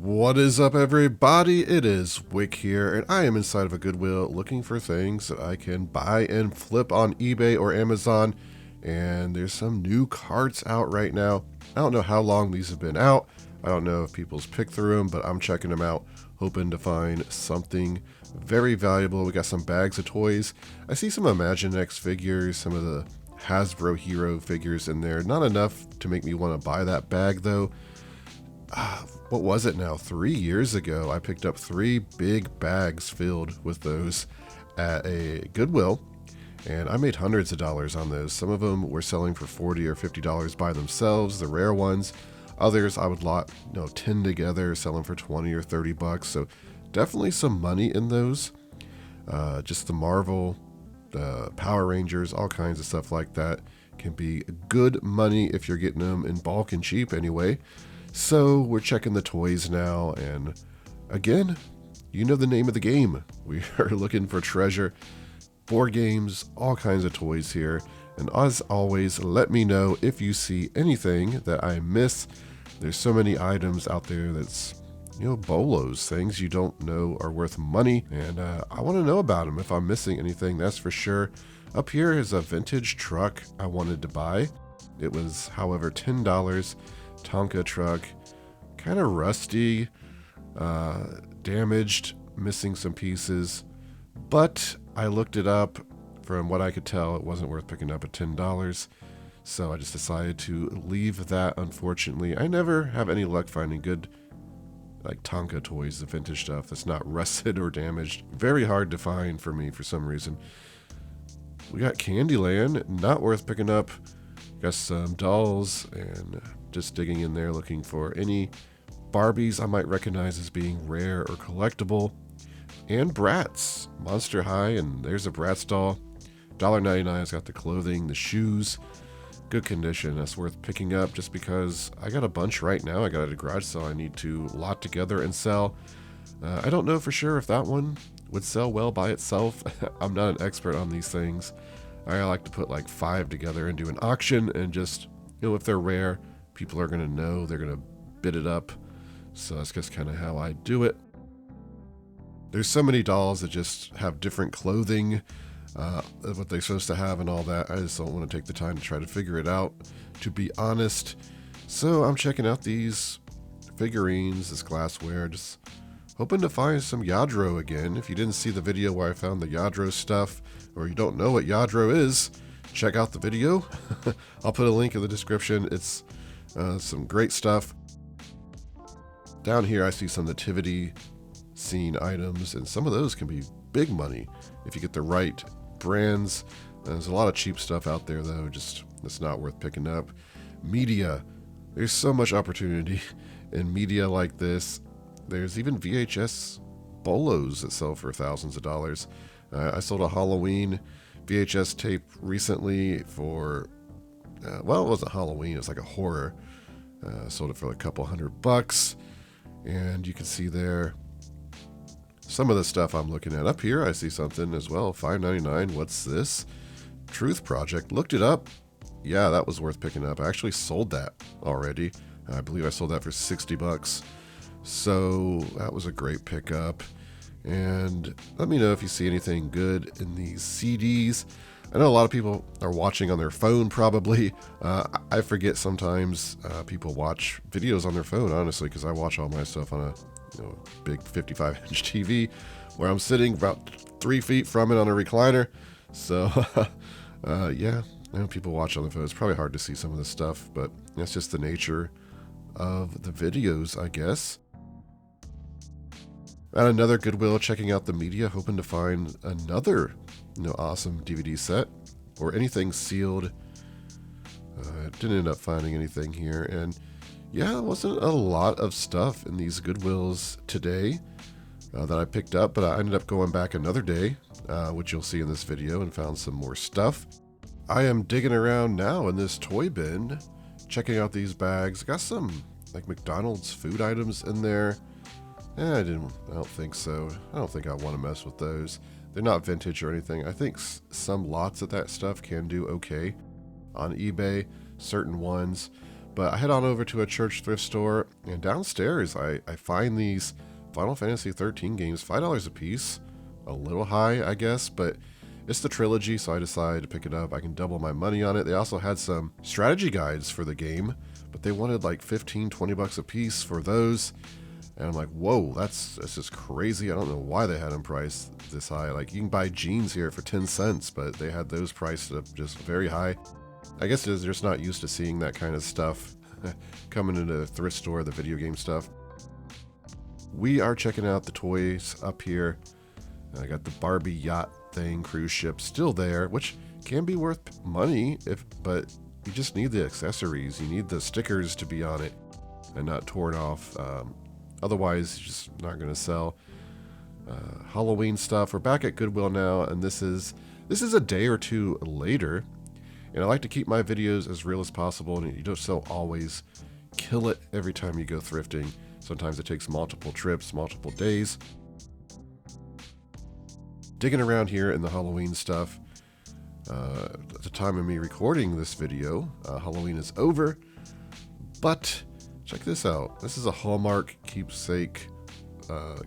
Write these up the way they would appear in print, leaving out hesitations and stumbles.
What is up, everybody? It is Wick here, and I am inside of a Goodwill looking for things that I can buy and flip on eBay or Amazon. And there's some new carts out right now. I don't know how long these have been out. I don't know if people's picked through them, but I'm checking them out, hoping to find something very valuable. We got some bags of toys. I see some Imaginext figures, some of the Hasbro Hero figures in there. Not enough to make me want to buy that bag, though. What was it now? 3 years ago, I picked up 3 big bags filled with those at a Goodwill, and I made hundreds of dollars on those. Some of them were selling for $40 or $50 by themselves, the rare ones. Others I would lot 10 together, selling for 20 or 30 bucks. So definitely some money in those. Just the Marvel, the Power Rangers, all kinds of stuff like that can be good money if you're getting them in bulk and cheap anyway. So we're checking the toys now, and again, you know the name of the game. We are looking for treasure, board games, all kinds of toys here. And as always, let me know if you see anything that I miss. There's so many items out there that's, bolos, things you don't know are worth money. And I want to know about them if I'm missing anything, that's for sure. Up here is a vintage truck I wanted to buy. It was, however, $10. Tonka truck, kind of rusty, damaged, missing some pieces, but I looked it up. From what I could tell, it wasn't worth picking up at $10, so I just decided to leave that. Unfortunately, I never have any luck finding good Tonka toys, the vintage stuff that's not rusted or damaged. Very hard to find for me for some reason. We got Candyland, not worth picking up. Got some dolls, and just digging in there looking for any Barbies I might recognize as being rare or collectible. And Bratz, Monster High, and there's a Bratz doll. $1.99 has got the clothing, the shoes. Good condition, that's worth picking up just because I got a bunch right now. I got at a garage sale I need to lot together and sell. I don't know for sure if that one would sell well by itself. I'm not an expert on these things. I like to put 5 together and do an auction, and just, if they're rare, people are going to know, they're going to bid it up. So that's just kind of how I do it. There's so many dolls that just have different clothing, what they're supposed to have and all that. I just don't want to take the time to try to figure it out, to be honest. So I'm checking out these figurines, this glassware, just hoping to find some Yadro again. If you didn't see the video where I found the Yadro stuff, or you don't know what Yadro is, check out the video. I'll put a link in the description. It's some great stuff. Down here I see some nativity scene items, and some of those can be big money if you get the right brands. There's a lot of cheap stuff out there, though, just that's not worth picking up. Media. There's so much opportunity in media like this. There's even VHS bolos that sell for thousands of dollars. I sold a Halloween VHS tape recently for, it wasn't Halloween, it was like a horror. Sold it for a couple $100, and you can see there some of the stuff I'm looking at. Up here I see something as well, $5.99. What's this? Truth Project. Looked it up. Yeah, that was worth picking up. I actually sold that already. I believe I sold that for $60. So that was a great pickup. And let me know if you see anything good in these CDs. I know a lot of people are watching on their phone probably. I forget sometimes people watch videos on their phone, honestly, because I watch all my stuff on a big 55-inch TV where I'm sitting about 3 feet from it on a recliner. So yeah, I know people watch on the phone. It's probably hard to see some of this stuff, but that's just the nature of the videos, I guess. At another Goodwill, checking out the media, hoping to find another awesome DVD set or anything sealed. Didn't end up finding anything here, and yeah, it wasn't a lot of stuff in these Goodwills today that I picked up, but I ended up going back another day, which you'll see in this video, and found some more stuff. I am digging around now in this toy bin, checking out these bags. Got some McDonald's food items in there. I don't think so. I don't think I want to mess with those. They're not vintage or anything. I think some lots of that stuff can do okay on eBay, certain ones, But I head on over to a church thrift store, and downstairs I find these Final Fantasy 13 games, $5 a piece. A little high, I guess, but it's the trilogy, so I decided to pick it up. I can double my money on it. They also had some strategy guides for the game, but they wanted like 15, 20 bucks a piece for those. And I'm like, whoa, that's just crazy. I don't know why they had them priced this high. Like, you can buy jeans here for 10 cents, but they had those priced up just very high. I guess they're just not used to seeing that kind of stuff coming into the thrift store, the video game stuff. We are checking out the toys up here. I got the Barbie yacht thing, cruise ship, still there, which can be worth money, but you just need the accessories. You need the stickers to be on it and not torn off. Otherwise, it's just not going to sell. Halloween stuff. We're back at Goodwill now, and this is a day or two later. And I like to keep my videos as real as possible, and you don't always kill it every time you go thrifting. Sometimes it takes multiple trips, multiple days. Digging around here in the Halloween stuff. At the time of me recording this video, Halloween is over, but check this out. This is a Hallmark keepsake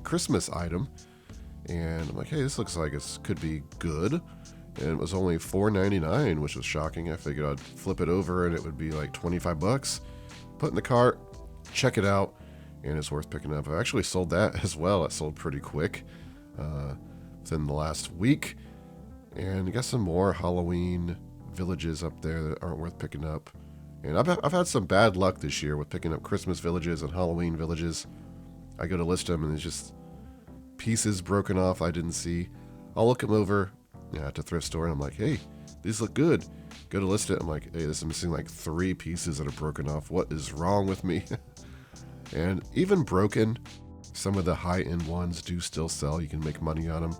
Christmas item, and I'm like, hey, this looks like it could be good. And it was only $4.99, which was shocking. I figured I'd flip it over and it would be like 25 bucks. Put in the cart, check it out, and it's worth picking up. I actually sold that as well. It sold pretty quick within the last week. And I got some more Halloween villages up there that aren't worth picking up. And I've had some bad luck this year with picking up Christmas villages and Halloween villages. I go to list them and there's just pieces broken off I didn't see. I'll look them over at the thrift store and I'm like, hey, these look good. Go to list it. I'm like, hey, this is missing like 3 pieces that are broken off. What is wrong with me? And even broken, some of the high-end ones do still sell. You can make money on them.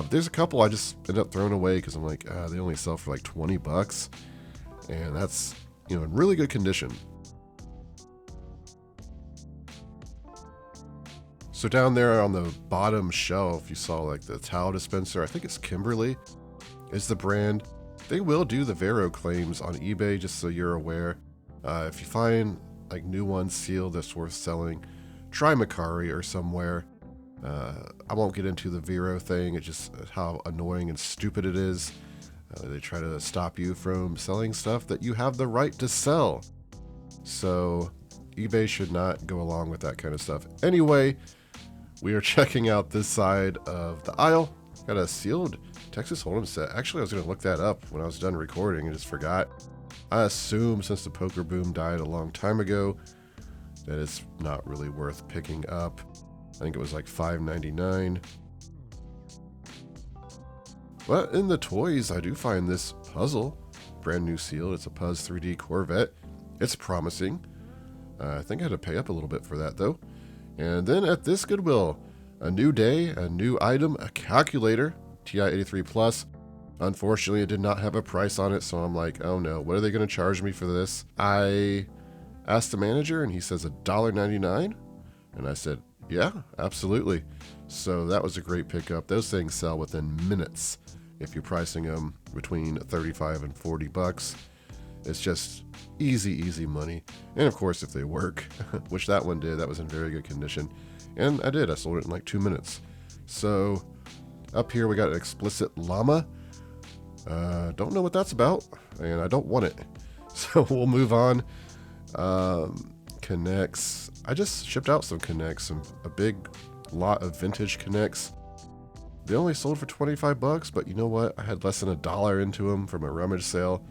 There's a couple I just end up throwing away because I'm like, they only sell for like 20 bucks. And that's, in really good condition. So down there on the bottom shelf, you saw like the towel dispenser. I think it's Kimberly is the brand. They will do the Vero claims on eBay, just so you're aware. If you find like new ones sealed that's worth selling, try Macari or somewhere. I won't get into the Vero thing. It's just how annoying and stupid it is. They try to stop you from selling stuff that you have the right to sell. So eBay should not go along with that kind of stuff. Anyway, we are checking out this side of the aisle. Got a sealed Texas Hold'em set. Actually, I was going to look that up when I was done recording and just forgot. I assume since the poker boom died a long time ago that it's not really worth picking up. I think it was like $5.99. But in the toys, I do find this puzzle. Brand new seal. It's a Puzz 3D Corvette. It's promising. I think I had to pay up a little bit for that though. And then at this Goodwill, a new day, a new item, a calculator, TI-83 Plus. Unfortunately, it did not have a price on it, so I'm like, oh no, what are they going to charge me for this? I asked the manager, and he says $1.99, and I said, yeah, absolutely. So that was a great pickup. Those things sell within minutes if you're pricing them between 35 and 40 bucks. It's just easy money. And of course, if they work, which that one did, that was in very good condition. And I did. I sold it in like 2 minutes. So up here, we got an explicit llama. Don't know what that's about, and I don't want it. So we'll move on. Connects. I just shipped out some Connects, a big lot of vintage Connects. They only sold for 25 bucks, but you know what? I had less than $1 into them from a rummage sale.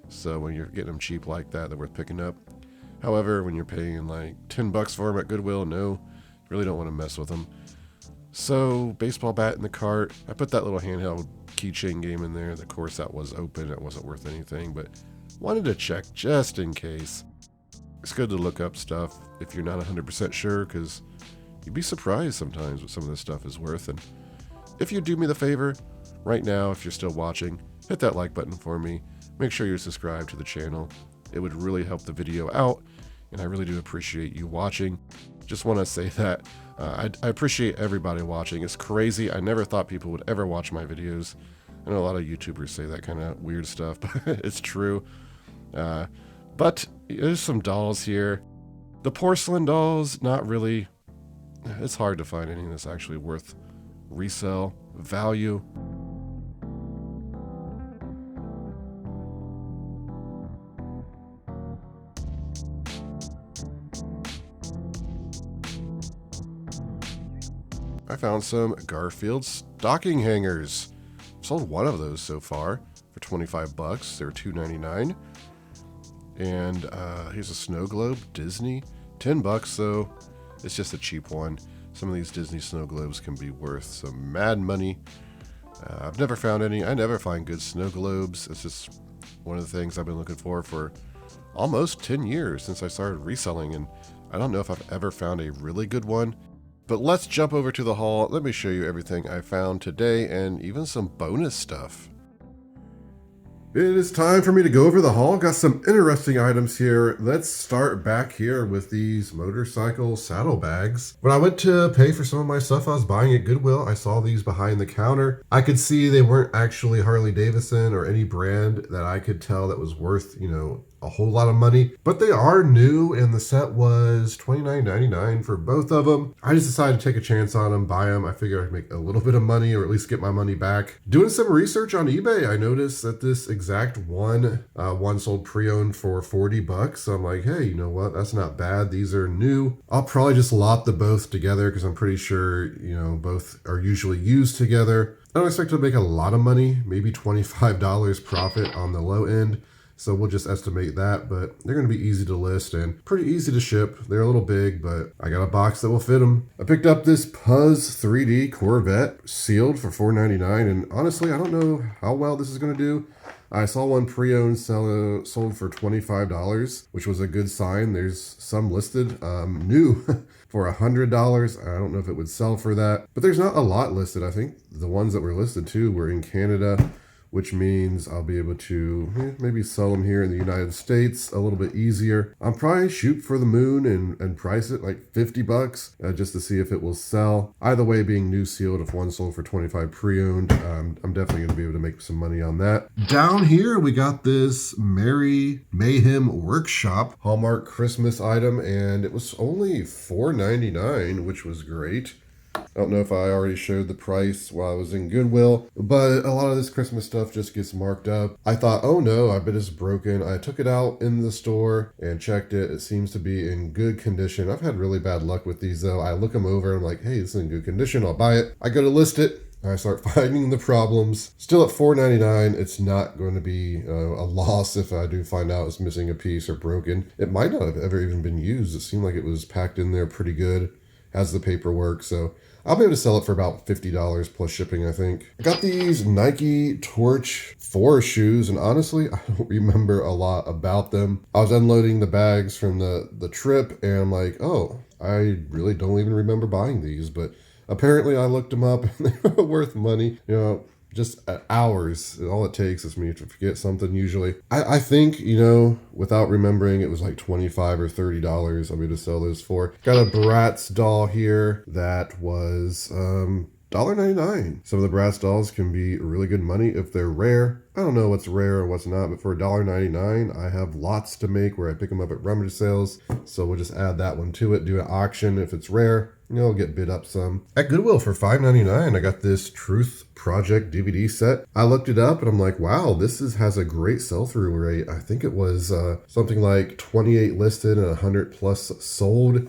So when you're getting them cheap like that, they're worth picking up. However, when you're paying like 10 bucks for them at Goodwill, no, you really don't want to mess with them. So baseball bat in the cart. I put that little handheld keychain game in there. Of course, that was open. It wasn't worth anything, but wanted to check just in case. It's good to look up stuff if you're not 100% sure, because you'd be surprised sometimes what some of this stuff is worth. And if you do me the favor, right now, if you're still watching, hit that like button for me. Make sure you're subscribed to the channel. It would really help the video out, and I really do appreciate you watching. Just want to say that I appreciate everybody watching. It's crazy. I never thought people would ever watch my videos. I know a lot of YouTubers say that kind of weird stuff, but it's true. But There's some dolls here. The porcelain dolls, not really. It's hard to find anything that's actually worth resale value. I found some Garfield stocking hangers. Sold one of those so far for 25 bucks. They were $2.99. And here's a snow globe, Disney. 10 bucks though. It's just a cheap one. Some of these Disney snow globes can be worth some mad money. I've never found any. I never find good snow globes. It's just one of the things I've been looking for almost 10 years since I started reselling, and I don't know if I've ever found a really good one. But let's jump over to the haul. Let me show you everything I found today and even some bonus stuff. It is time for me to go over the haul. Got some interesting items here. Let's start back here with these motorcycle saddlebags. When I went to pay for some of my stuff I was buying at Goodwill, I saw these behind the counter. I could see they weren't actually Harley Davidson or any brand that I could tell that was worth, a whole lot of money, but they are new and the set was $29.99 for both of them. I just decided to take a chance on them, buy them. I figured I'd make a little bit of money or at least get my money back. Doing some research on eBay, I noticed that this exact one sold pre-owned for 40 bucks. So I'm like, hey, you know what? That's not bad. These are new. I'll probably just lot the both together because I'm pretty sure, both are usually used together. I don't expect to make a lot of money, maybe $25 profit on the low end. So we'll just estimate that, but they're going to be easy to list and pretty easy to ship. They're a little big, but I got a box that will fit them. I picked up this Puzz 3D Corvette sealed for $4.99, and honestly, I don't know how well this is going to do. I saw one pre-owned sold for $25, which was a good sign. There's some listed new for $100. I don't know if it would sell for that, but there's not a lot listed. I think the ones that were listed too were in Canada, which means I'll be able to maybe sell them here in the United States a little bit easier. I'll probably shoot for the moon and price it like 50 bucks just to see if it will sell. Either way, being new sealed, if one sold for 25 pre-owned, I'm definitely gonna be able to make some money on that. Down here, we got this Merry Mayhem Workshop Hallmark Christmas item, and it was only $4.99, which was great. I don't know if I already showed the price while I was in Goodwill, but a lot of this Christmas stuff just gets marked up. I thought, oh no, I bet it's broken. I took it out in the store and checked it. It seems to be in good condition. I've had really bad luck with these though. I look them over and I'm like, hey, this is in good condition. I'll buy it. I go to list it. I start finding the problems. Still at $4.99, it's not going to be a loss if I do find out it's missing a piece or broken. It might not have ever even been used. It seemed like it was packed in there pretty good. Has the paperwork, so I'll be able to sell it for about $50 plus shipping, I think. I got these Nike Torch 4 shoes, and honestly, I don't remember a lot about them. I was unloading the bags from the trip, and I'm like, oh, I really don't even remember buying these, but apparently I looked them up, and they were worth money. Just hours. All it takes is me to forget something usually. I think, without remembering, it was like $25 or $30 I'll be able to sell those for. Got a Bratz doll here that was $1.99. Some of the Bratz dolls can be really good money if they're rare. I don't know what's rare or what's not, but for $1.99, I have lots to make where I pick them up at rummage sales. So we'll just add that one to it, do an auction if it's rare. I'll get bid up some. At Goodwill for $5.99, I got this Truth Project DVD set. I looked it up and I'm like, wow, this has a great sell-through rate. I think it was something like 28 listed and 100 plus sold.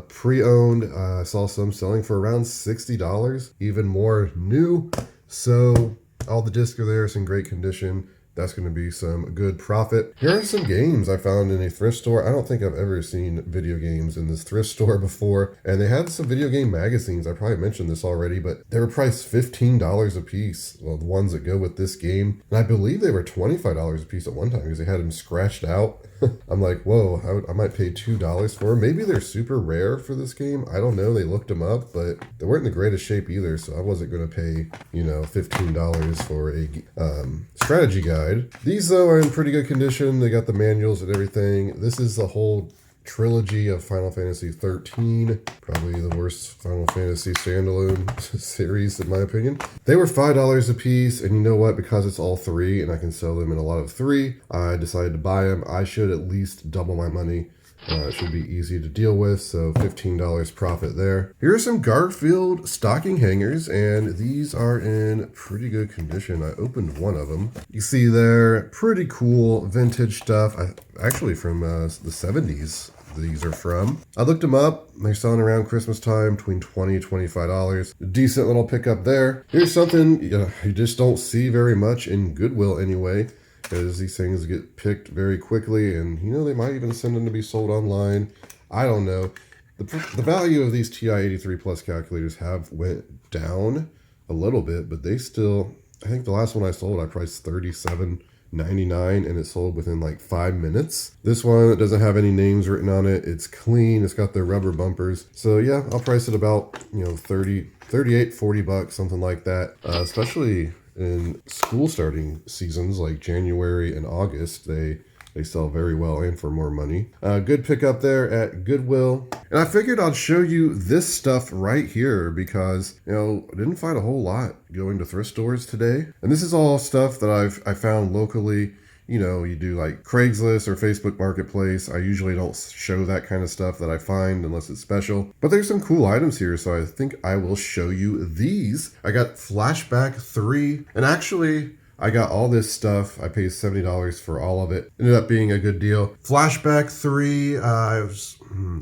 Pre-owned, I saw some selling for around $60, even more new. So all the discs are there, it's in great condition. That's going to be some good profit. Here are some games I found in a thrift store. I don't think I've ever seen video games in this thrift store before. And they had some video game magazines. I probably mentioned this already, but they were priced $15 a piece. Well, the ones that go with this game. And I believe they were $25 a piece at one time because they had them scratched out. I'm like, whoa, I might pay $2 for them. Maybe they're super rare for this game. I don't know. They looked them up, but they weren't in the greatest shape either. So I wasn't going to pay, $15 for a strategy guide. These, though, are in pretty good condition. They got the manuals and everything. This is the whole trilogy of Final Fantasy 13. Probably the worst Final Fantasy standalone series, in my opinion. They were $5 a piece, and you know what? Because it's all 3, and I can sell them in a lot of 3, I decided to buy them. I should at least double my money. It should be easy to deal with, so $15 profit there. Here are some Garfield stocking hangers, and these are in pretty good condition. I opened one of them. You see there, pretty cool vintage stuff. Actually from the 70s. These are from. I looked them up. They're selling around Christmas time between $20 and $25. Decent little pickup there. Here's something you just don't see very much in Goodwill anyway, because these things get picked very quickly, and they might even send them to be sold online. I don't know. The value of these TI-83 Plus calculators have went down a little bit, but they still, I think the last one I sold, I priced $37.99, and it sold within like 5 minutes. This one, it doesn't have any names written on it. It's clean. It's got the rubber bumpers. So yeah, I'll price it about, $38, $40, something like that. Especially in school starting seasons like January and August, they sell very well and for more money. Good pickup there at Goodwill. And I figured I'd show you this stuff right here because, I didn't find a whole lot going to thrift stores today. And this is all stuff that I found locally. You do like Craigslist or Facebook Marketplace. I usually don't show that kind of stuff that I find unless it's special. But there's some cool items here, so I think I will show you these. I got Flashback 3, and actually, I got all this stuff. I paid $70 for all of it. Ended up being a good deal. Flashback 3, I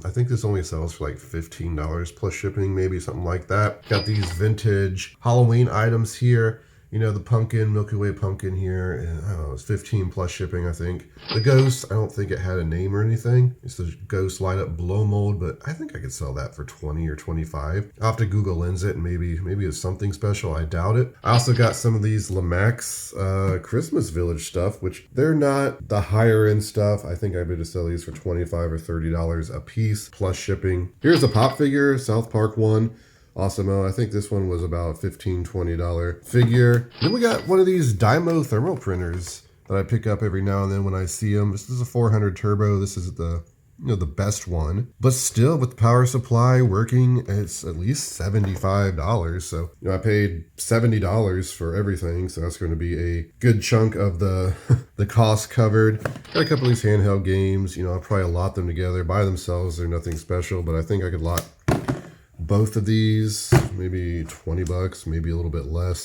think this only sells for like $15 plus shipping, maybe something like that. Got these vintage Halloween items here. The pumpkin, Milky Way pumpkin here, and I don't know, it's 15 plus shipping, I think. The ghost, I don't think it had a name or anything. It's the ghost light up blow mold, but I think I could sell that for 20 or 25. I'll have to Google Lens it, and maybe it's something special. I doubt it. I also got some of these Lemax Christmas Village stuff, which they're not the higher end stuff. I think I better sell these for $25 or $30 a piece plus shipping. Here's a pop figure, South Park one. Awesome. I think this one was about $15, $20 figure. Then we got one of these Dymo thermal printers that I pick up every now and then when I see them. This is a 400 turbo. This is the best one, but still with the power supply working, it's at least $75. So, I paid $70 for everything. So that's going to be a good chunk of the cost covered. Got a couple of these handheld games. I'll probably lot them together by themselves. They're nothing special, but I think I could lot both of these, maybe $20, maybe a little bit less.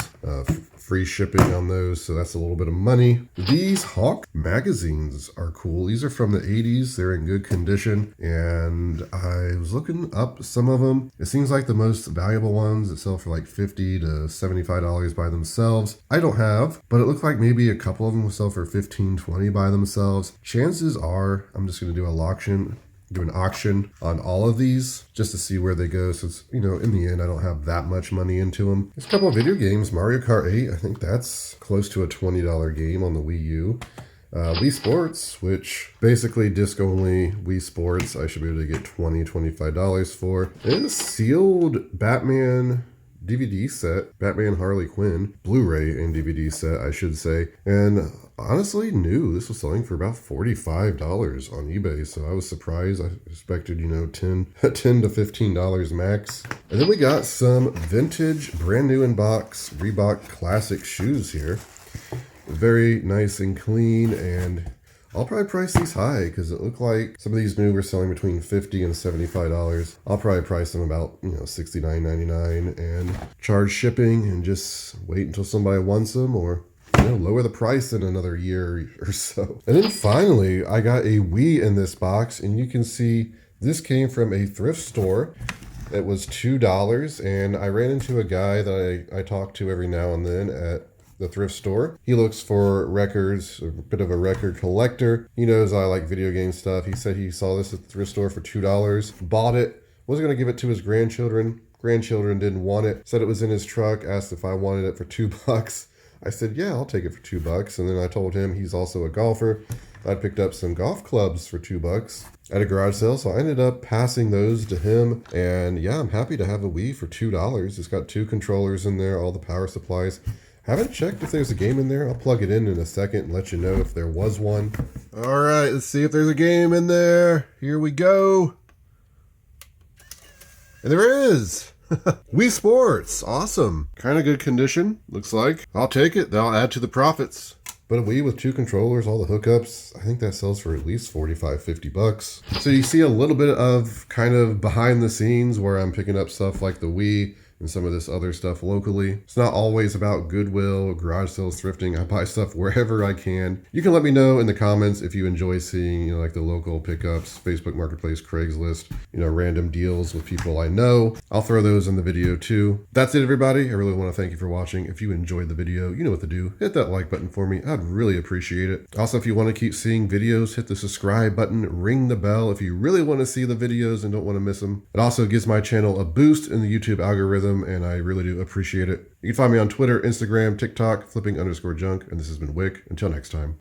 Free shipping on those, so that's a little bit of money. These Hawk magazines are cool. These are from the 80s. They're in good condition, and I was looking up some of them. It seems like the most valuable ones that sell for like $50 to $75 by themselves. I don't have, but it looked like maybe a couple of them will sell for $15, $20 by themselves. Chances are I'm just going to do an auction on all of these just to see where they go, since in the end I don't have that much money into them. There's a couple of video games. Mario Kart 8, I think that's close to a $20 game on the Wii U. Wii Sports, which basically disc only Wii Sports, I should be able to get $20, $25 for. And a sealed Batman DVD set, Batman Harley Quinn, Blu-ray and DVD set, I should say. And honestly, new. This was selling for about $45 on eBay, so I was surprised. I expected, $10 to $15 max. And then we got some vintage, brand new in box, Reebok classic shoes here. Very nice and clean, and I'll probably price these high because it looked like some of these new were selling between $50 and $75. I'll probably price them about, $69.99 and charge shipping and just wait until somebody wants them, or lower the price in another year or so. And then finally, I got a Wii in this box, and you can see this came from a thrift store. It was $2, and I ran into a guy that I talk to every now and then at the thrift store. He looks for records, a bit of a record collector. He knows I like video game stuff. He said he saw this at the thrift store for $2, bought it, wasn't going to give it to his grandchildren. Grandchildren didn't want it, said it was in his truck, asked if I wanted it for $2. I said, yeah, I'll take it for $2. And then I told him he's also a golfer. I picked up some golf clubs for $2 at a garage sale. So I ended up passing those to him. And yeah, I'm happy to have a Wii for $2. It's got 2 controllers in there, all the power supplies. Haven't checked if there's a game in there. I'll plug it in a second and let you know if there was one. All right, let's see if there's a game in there. Here we go. And there is! Wii Sports! Awesome. Kind of good condition, looks like. I'll take it. That'll add to the profits. But a Wii with 2 controllers, all the hookups, I think that sells for at least 45, 50 bucks. So you see a little bit of kind of behind the scenes where I'm picking up stuff like the Wii and some of this other stuff locally. It's not always about Goodwill, garage sales, thrifting. I buy stuff wherever I can. You can let me know in the comments if you enjoy seeing, like the local pickups, Facebook Marketplace, Craigslist, random deals with people I know. I'll throw those in the video too. That's it, everybody. I really want to thank you for watching. If you enjoyed the video, you know what to do. Hit that like button for me. I'd really appreciate it. Also, if you want to keep seeing videos, hit the subscribe button, ring the bell if you really want to see the videos and don't want to miss them. It also gives my channel a boost in the YouTube algorithm, and I really do appreciate it. You can find me on Twitter, Instagram, TikTok, flipping_junk, and this has been Wick. Until next time.